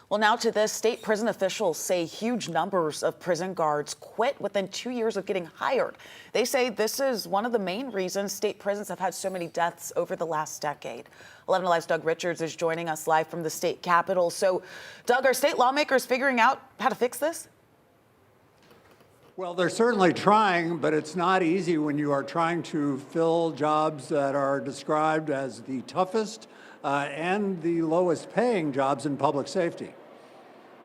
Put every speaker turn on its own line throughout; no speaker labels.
Well, now to this, state prison officials say huge numbers of prison guards quit within 2 years of getting hired. They say this is one of the main reasons state prisons have had so many deaths over the last decade. 11 Alive's Doug Richards is joining us live from the state capitol. So, Doug, are state lawmakers figuring out how to fix this?
Well, they're certainly trying, but it's not easy when you are trying to fill jobs that are described as the toughest and the lowest paying jobs in public safety.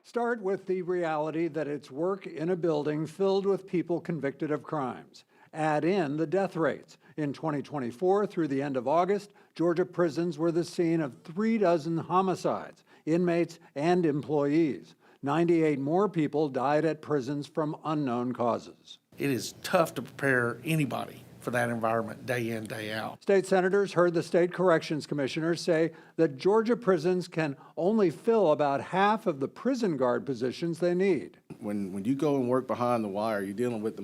Start with the reality that it's work in a building filled with people convicted of crimes. Add in the death rates. In 2024, through the end of August, Georgia prisons were the scene of 36 homicides, inmates and employees. 98 more people died at prisons from unknown causes.
It is tough to prepare anybody for that environment day in, day out.
State senators heard the state corrections commissioners say that Georgia prisons can only fill about half of the prison guard positions they need.
When you go and work behind the wire, you're dealing with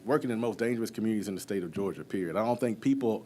working in the most dangerous communities in the state of Georgia, period. I don't think people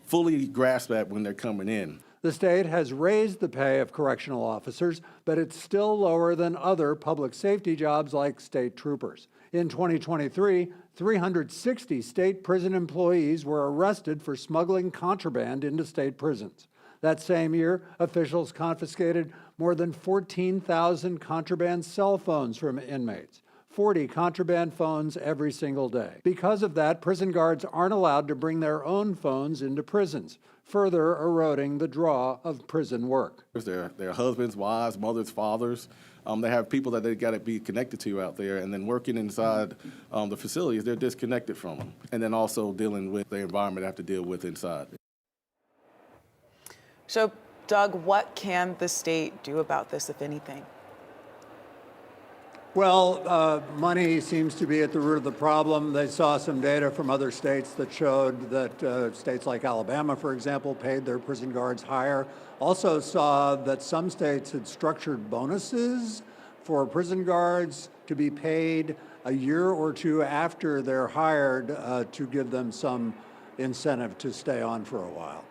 fully grasp that when they're coming in.
The state has raised the pay of correctional officers, but it's still lower than other public safety jobs like state troopers. In 2023, 360 state prison employees were arrested for smuggling contraband into state prisons. That same year, officials confiscated more than 14,000 contraband cell phones from inmates. 40 contraband phones every single day. Because of that, prison guards aren't allowed to bring their own phones into prisons, further eroding the draw of prison work.
Their husbands, wives, mothers, fathers. They have people that they got to be connected to out there, and then working inside the facilities, they're disconnected from them. And then also dealing with the environment they have to deal with inside.
So, Doug, what can the state do about this, if anything?
Well, money seems to be at the root of the problem. They saw some data from other states that showed that states like Alabama, for example, paid their prison guards higher. Also saw that some states had structured bonuses for prison guards to be paid a year or two after they're hired to give them some incentive to stay on for a while.